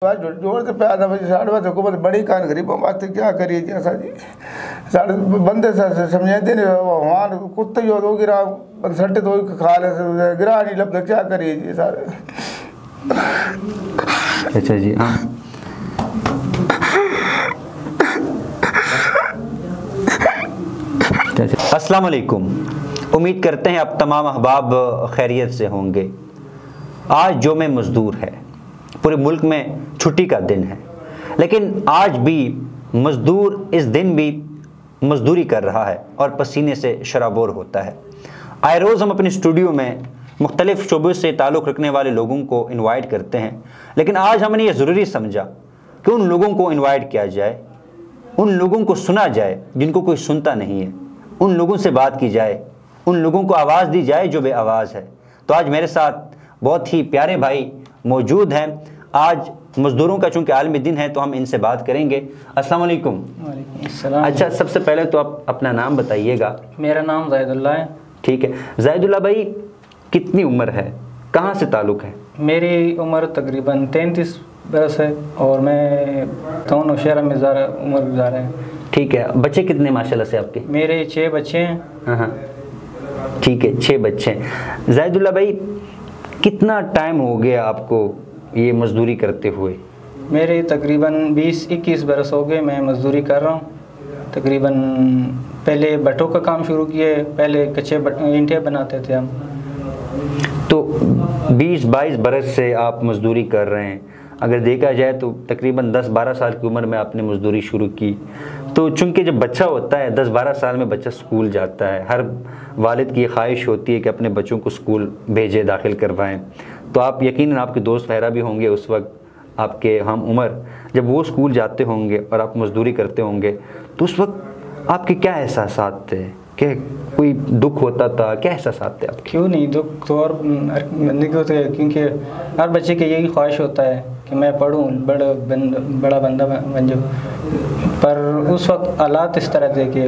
जोर से पैदा बजे 8:30 हुकूमत बड़ी कान गरीबों वास्ते क्या करिए जी असा जी साढ़े बंदे समझाते नहीं वहाँ कुत्ते जो दो गिरा सट्टे दो खा ले गिरा नहीं लबदा क्या करिए जी सारे। अच्छा जी हाँ अस्सलाम वालेकुम। उम्मीद करते हैं आप तमाम अहबाब खैरियत से होंगे। आज जोमे मज़दूर है, पूरे मुल्क में छुट्टी का दिन है, लेकिन आज भी मज़दूर इस दिन भी मज़दूरी कर रहा है और पसीने से शराबोर होता है। आए रोज़ हम अपने स्टूडियो में मुख्तलिफ़ शोबों से ताल्लुक़ रखने वाले लोगों को इनवाइट करते हैं, लेकिन आज हमने ये ज़रूरी समझा कि उन लोगों को इनवाइट किया जाए, उन लोगों को सुना जाए जिनको कोई सुनता नहीं है, उन लोगों से बात की जाए, उन लोगों को आवाज़ दी जाए जो बेआवाज़ है। तो आज मेरे साथ बहुत ही प्यारे भाई मौजूद हैं। आज मज़दूरों का चूँकि आलमी दिन है तो हम इनसे बात करेंगे। अस्सलाम वालेकुम। वालेकुम अस्सलाम। अच्छा, सबसे पहले तो आप अपना नाम बताइएगा। मेरा नाम ज़ैदुल्लाह है। ठीक है ज़ैदुल्लाह भाई, कितनी उम्र है, कहाँ से ताल्लुक़ है? मेरी उम्र तकरीबन 33 बरस है और मैं नौशहरा में उम्र गुजारा है। ठीक है, बच्चे कितने माशाल्लाह से आपके? मेरे 6 बच्चे हैं। हाँ, ठीक है, 6 बच्चे हैं। ज़ैदुल्लाह भाई, कितना टाइम हो गया आपको ये मज़दूरी करते हुए? मेरे तकरीबन 20-21 बरस हो गए मैं मज़दूरी कर रहा हूँ। तकरीबन पहले भट्टों का काम शुरू किए, पहले कच्चे ईंटें बनाते थे हम। तो 20-22 बरस से आप मज़दूरी कर रहे हैं। अगर देखा जाए तो तकरीबन 10-12 साल की उम्र में आपने मज़दूरी शुरू की। तो चूँकि जब बच्चा होता है 10-12 साल में बच्चा स्कूल जाता है, हर वालिद की ख्वाहिश होती है कि अपने बच्चों को स्कूल भेजें, दाखिल करवाएं। तो आप यकीनन आपके दोस्त वगैरह भी होंगे उस वक्त आपके हम उम्र, जब वो स्कूल जाते होंगे और आप मज़दूरी करते होंगे, तो उस वक्त आपके क्या एहसासात थे? कि कोई दुख होता था? क्या एहसासात थे आपके? क्यों नहीं, दुख तो और बंदे को होते हैं, क्योंकि हर बच्चे की यही ख्वाहिश होता है कि मैं पढ़ूँ, बड़ा बंदा बन जाऊँ। पर उस वक्त हालात इस तरह थे कि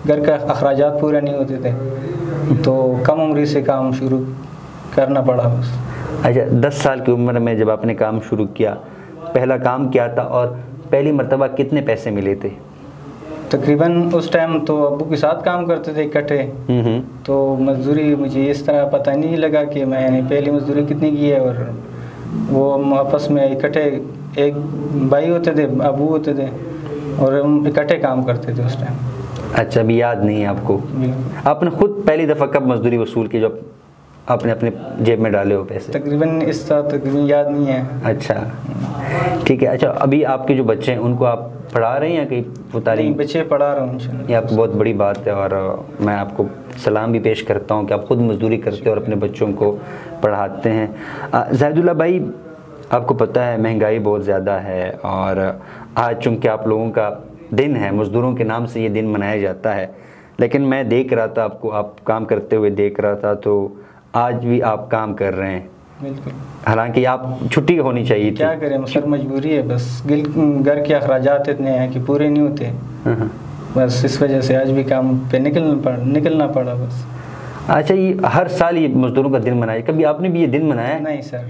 घर का अखराजात पूरे नहीं होते थे, तो कम उम्र से काम शुरू करना पड़ा बस। अच्छा, 10 साल की उम्र में जब आपने काम शुरू किया, पहला काम क्या था और पहली मर्तबा कितने पैसे मिले थे? तकरीबन उस टाइम तो अब्बू के साथ काम करते थे इकट्ठे, तो मजदूरी मुझे इस तरह पता नहीं लगा कि मैंने पहली मजदूरी कितनी की है। और वो आपस में इकट्ठे, एक भाई होते थे, अबू होते थे, और हम इकट्ठे काम करते थे उस टाइम। अच्छा, अभी याद नहीं है आपको? आपने खुद पहली दफ़ा कब मजदूरी वसूल की जब आपने अपने जेब में डाले हो पैसे? तकरीबन इस तरह तकरीबन याद नहीं है। अच्छा, ठीक है। अच्छा, अभी आपके जो बच्चे हैं उनको आप पढ़ा रहे हैं या कहीं नहीं, बच्चे पढ़ा रहा हूँ। ये आपको बहुत बड़ी बात है और मैं आपको सलाम भी पेश करता हूँ कि आप खुद मजदूरी करते हैं और अपने बच्चों को पढ़ाते हैं। ज़ैदुल्लाह भाई, आपको पता है महंगाई बहुत ज़्यादा है और आज चूँकि आप लोगों का दिन है, मज़दूरों के नाम से ये दिन मनाया जाता है, लेकिन मैं देख रहा था आपको, आप काम करते हुए देख रहा था, तो आज भी आप काम कर रहे हैं। बिल्कुल, हालांकि आप छुट्टी होनी चाहिए थी। क्या करें, सर मजबूरी है बस। घर के अखराजात इतने हैं कि पूरे नहीं होते, बस इस वजह से आज भी काम पे निकलना पड़ा बस। अच्छा, ये हर साल ये मजदूरों का दिन मनाया, कभी आपने भी ये दिन मनाया? नहीं सर।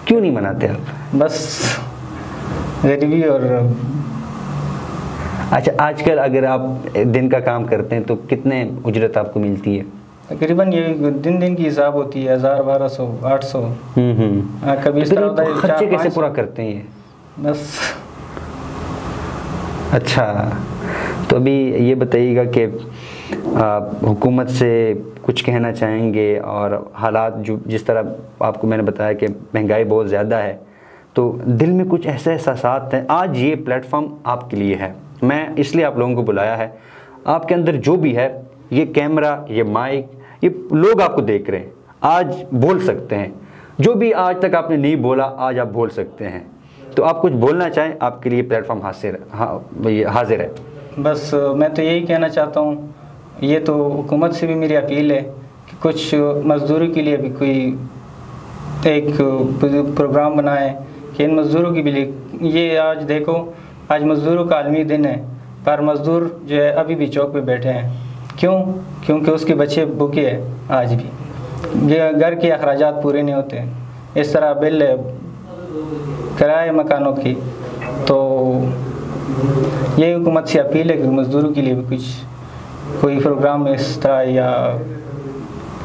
क्यों नहीं मनाते आप? बस गरीबी। और अच्छा, आजकल अगर आप दिन का काम करते हैं तो कितने उजरत आपको मिलती है? तकरीबन ये दिन की हिसाब होती है, 1000, 1200, 800। कभी इस तरह होता है। खर्चे कैसे पूरा करते हैं ये? बस। अच्छा, तो अभी ये बताइएगा कि हुकूमत से कुछ कहना चाहेंगे, और हालात जो जिस तरह आपको मैंने बताया कि महंगाई बहुत ज़्यादा है, तो दिल में कुछ ऐसे एहसासात हैं। आज ये प्लेटफॉर्म आपके लिए है, मैं इसलिए आप लोगों को बुलाया है। आपके अंदर जो भी है, ये कैमरा, ये माइक, ये लोग आपको देख रहे हैं, आज बोल सकते हैं। जो भी आज तक आपने नहीं बोला, आज आप बोल सकते हैं। तो आप कुछ बोलना चाहें, आपके लिए प्लेटफॉर्म हाजिर है। बस मैं तो यही कहना चाहता हूँ, ये तो हुकूमत से भी मेरी अपील है कि कुछ मज़दूरों के लिए भी कोई एक प्रोग्राम बनाए कि इन मज़दूरों की भी। ये आज देखो, आज मज़दूरों का आलमी दिन है, पर मज़दूर जो है अभी भी चौक पे बैठे हैं। क्यों? क्योंकि उसके बच्चे भूखे हैं आज भी, घर के अखराजात पूरे नहीं होते। इस तरह बिल किराए मकानों की। तो ये हुकूमत से अपील है कि मज़दूरों के लिए भी कुछ कोई प्रोग्राम इस तरह या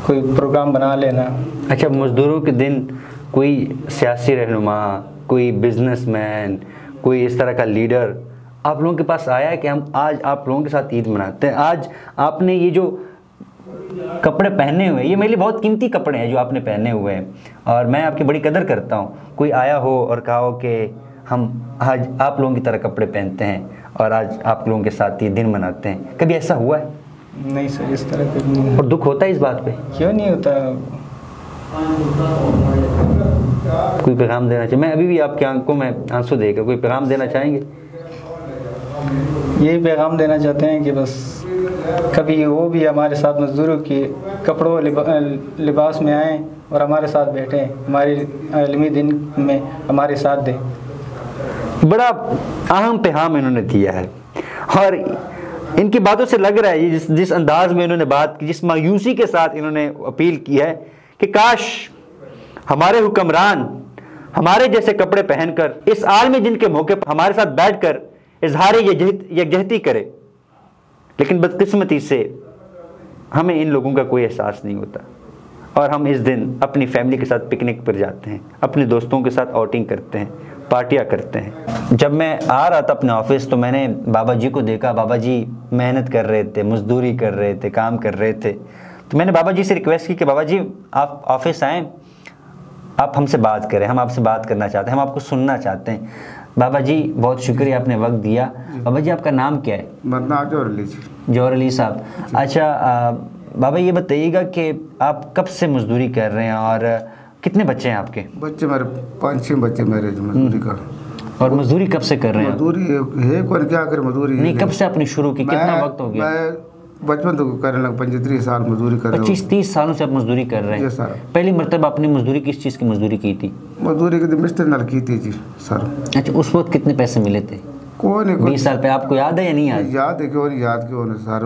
कोई प्रोग्राम बना लेना। अच्छा, मज़दूरों के दिन कोई सियासी रहनुमा, कोई बिजनेसमैन, कोई इस तरह का लीडर आप लोगों के पास आया है कि हम आज आप लोगों के साथ ईद मनाते हैं? आज आपने ये जो कपड़े पहने हुए, ये मेरे लिए बहुत कीमती कपड़े हैं जो आपने पहने हुए हैं, और मैं आपकी बड़ी कदर करता हूँ। कोई आया हो और कहा हो कि हम आज आप लोगों की तरह कपड़े पहनते हैं और आज आप लोगों के साथ ये दिन मनाते हैं, कभी ऐसा हुआ है? नहीं सर, इस तरह कभी नहीं। और दुख होता है इस बात पे? क्यों नहीं होता। कोई पैगाम देना चाहिए? मैं अभी भी आपकी आंखों में आंसू देकर कोई पैगाम देना चाहेंगे? यही पैगाम देना चाहते हैं कि बस कभी वो भी हमारे साथ मज़दूरों के कपड़ों लिबास में आएँ और हमारे साथ बैठें, हमारे इल्मी दिन में हमारे साथ दें। बड़ा अहम पैगाम इन्होंने दिया है, और इनकी बातों से लग रहा है ये जिस अंदाज में इन्होंने बात की, जिस मायूसी के साथ इन्होंने अपील की है कि काश हमारे हुक्मरान हमारे जैसे कपड़े पहनकर इस आलमी दिन के मौके पर हमारे साथ बैठकर इजहार यकजहती करे। लेकिन बदकिस्मती से हमें इन लोगों का कोई एहसास नहीं होता, और हम इस दिन अपनी फैमिली के साथ पिकनिक पर जाते हैं, अपने दोस्तों के साथ आउटिंग करते हैं, पार्टियां करते हैं। जब मैं आ रहा था अपने ऑफिस तो मैंने बाबा जी को देखा। बाबा जी मेहनत कर रहे थे, मजदूरी कर रहे थे, काम कर रहे थे। तो मैंने बाबा जी से रिक्वेस्ट की कि बाबा जी आप ऑफिस आएँ, आप हमसे बात करें, हम आपसे बात करना चाहते हैं, हम आपको सुनना चाहते हैं। बाबा जी बहुत शुक्रिया, आपने वक्त दिया। बाबा जी आपका नाम क्या है? जौहर अली साहब। अच्छा बाबा ये बताइएगा कि आप कब से मजदूरी कर रहे हैं और कितने बच्चे हैं आपके? बच्चे मेरे 5-6 बच्चे मेरे मजदूरी का। और मजदूरी कब से कर रहे हैं? मजदूरी है कौन क्या करे मजदूरी नहीं, कब से आपने शुरू की, कितना वक्त हो गया? मैं बचपन तो करने लगा, 25-30 साल मजदूरी कर रहा हूं। 25-30 सालों से आप मजदूरी कर रहे हैं? सर। पहली मरतबा आपने मजदूरी किस चीज़ की मजदूरी की थी? मजदूरी की मिस्त्री नाल की थी जी सर। अच्छा, उस वक्त कितने पैसे मिले थे? कोई नहीं, 20 साल पे आपको याद है या नहीं याद? याद है, क्यों नहीं याद, क्यों नहीं सर।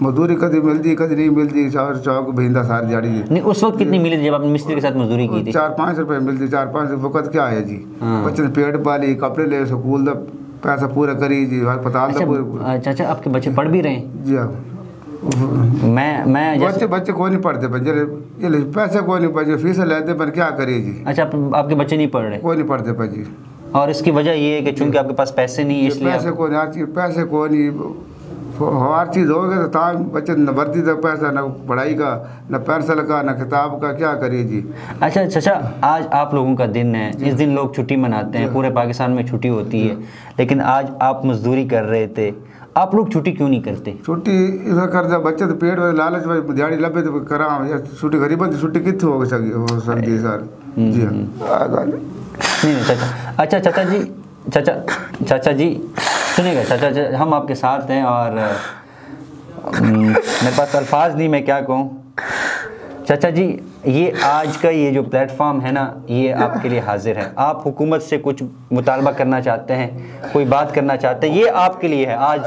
मजदूरी कभी मिलती कभी नहीं मिलती, चौक भेंदा सारी जाड़ी। नहीं, उस वक्त कितनी मिली थी जब आपने मिस्त्री के साथ मजदूरी की थी? 4-5 रुपए मिलती। 4-5 वक्त क्या है जी। बच्चे ने पेट पाली, कपड़े ले, स्कूल का पैसा पूरा करी जी, अस्पताल का पूरा। अच्छा, आपके बच्चे पढ़ भी रहे हैं? जी हाँ। मैं बच्चे को नहीं पढ़ते, पैसे को नहीं पढ़ते, फीस लेते पर क्या करिए जी। अच्छा, आपके बच्चे नहीं पढ़ रहे? कोई नहीं पढ़ते पर जी। और इसकी वजह ये है कि चूंकि आपके पास पैसे नहीं है इसलिए पैसे को नहीं, पैसे को नहीं, हर चीज़ हो गया तो बच्चे न वर्दी तक पैसा, न पढ़ाई का, न पेंसिल का, न किताब का, क्या करिए जी। अच्छा चाचा, आज आप लोगों का दिन है, इस दिन लोग छुट्टी मनाते हैं, पूरे पाकिस्तान में छुट्टी होती है, लेकिन आज आप मजदूरी कर रहे थे, आप लोग छुट्टी क्यों नहीं करते? छुट्टी इसका करते बच्चे तो पेट में लालच में दिहाड़ी लबे तो करा या छुट्टी गरीबन छुट्टी कितनी हो सकती है सर। जी हाँ। नहीं चाचा। अच्छा चाचा जी सुनिएगा, चाचा हम आपके साथ हैं और मेरे पास अल्फाज नहीं, मैं क्या कहूँ। चाचा जी, ये आज का ये जो प्लेटफॉर्म है ना, ये आपके लिए हाजिर है। आप हुकूमत से कुछ मुतालबा करना चाहते हैं, कोई बात करना चाहते हैं, ये आपके लिए है। आज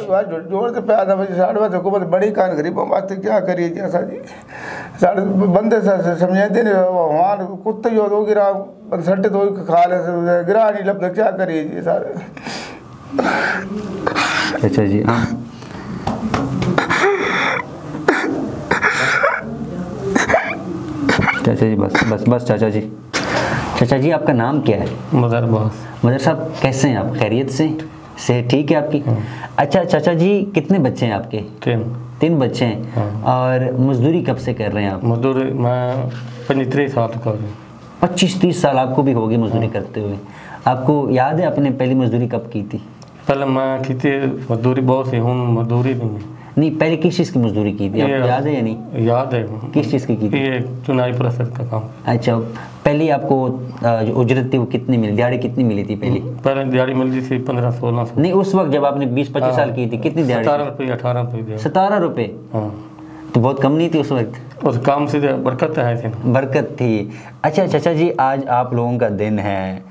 जोड़ से पैदा साढ़े हुकूमत बड़ी कान गरीबों वास्ते क्या करिए जी। ऐसा जी साढ़े बंदे समझाते नहीं, वहाँ कुत्ते जो दो गिरा सट्टे दो खा ले, गिरा नहीं लबदा, क्या करिए जी सारे। अच्छा जी, हाँ चाचा जी, बस चाचा जी आपका नाम क्या है? मदर साहब, कैसे हैं आप? खैरियत से? सेहत ठीक है आपकी? अच्छा चाचा जी, कितने बच्चे हैं आपके? 3 बच्चे हैं। और मजदूरी कब से कर रहे हैं आप? मजदूरी मैं 25-30 साल कर रहा हूँ। 25-30 साल आपको भी होगी मजदूरी करते हुए। आपको याद है आपने पहली मजदूरी कब की थी? पहले मैं की थी मजदूरी बहुत सी, हूँ मजदूरी नहीं, पहले किस चीज़ की मजदूरी की थी, आपको याद है या नहीं? याद है। किस चीज़ की थी? ये चुनाई प्रोसेस का काम। अच्छा, पहले आपको जो उजरत थी वो कितनी मिली, दिहाड़ी कितनी मिली थी पहले? पहले दिहाड़ी मिलती थी 1500-1600। नहीं, उस वक्त जब आपने 20-25 साल की थी कितनी दिहाड़ी? 17 रुपये 18 रुपये। 17 रुपये? हाँ, तो बहुत कम नहीं थी उस वक्त? उस काम से बरकत है थी, बरकत थी। अच्छा चाचा जी, आज आप लोगों का दिन है,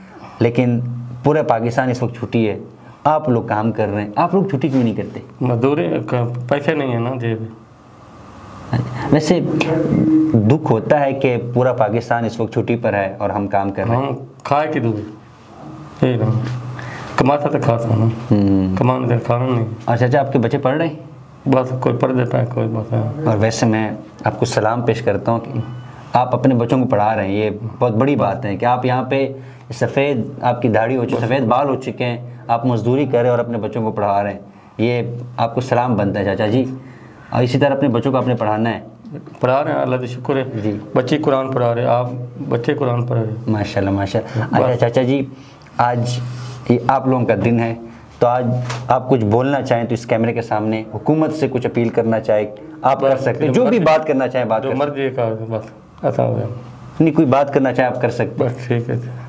लेकिन पूरा पाकिस्तान इस वक्त छुट्टी है, आप लोग काम कर रहे हैं, आप लोग छुट्टी क्यों नहीं करते? मजदूरी पैसे नहीं है ना जेब। वैसे दुख होता है कि पूरा पाकिस्तान इस वक्त छुट्टी पर है और हम काम कर रहे हैं। हम खाए की दूर यही ना, कमाता तो खाता ना, कमाने देर खाना नहीं। और चाचा आपके बच्चे पढ़ रहे हैं? बस कोई पढ़ देता है, कोई बस है। और वैसे मैं आपको सलाम पेश करता हूँ कि आप अपने बच्चों को पढ़ा रहे हैं, ये बहुत बड़ी बात है कि आप यहाँ पे सफ़ेद आपकी दाढ़ी हो चुकी, सफ़ेद बाल हो चुके हैं, आप मजदूरी कर रहे हैं और अपने बच्चों को पढ़ा रहे हैं, ये आपको सलाम बनता है चाचा जी। और इसी तरह अपने बच्चों को आपने पढ़ाना है। पढ़ा रहे हैं, अल्लाह का शुक्र है जी। बच्चे कुरान पढ़ा रहे, आप बच्चे कुरान पढ़ा रहे। माशाल्लाह माशाल्लाह। अच्छा चाचा जी, आज ये आप लोगों का दिन है, तो आज आप कुछ बोलना चाहें तो इस कैमरे के सामने हुकूमत से कुछ अपील करना चाहें, आप कर सकते हैं। जो भी बात करना चाहें बात कर सकते हैं। मर्जी का बस ऐसा हो गया, नहीं कोई बात करना चाहे आप कर सकते हैं। बस ठीक है।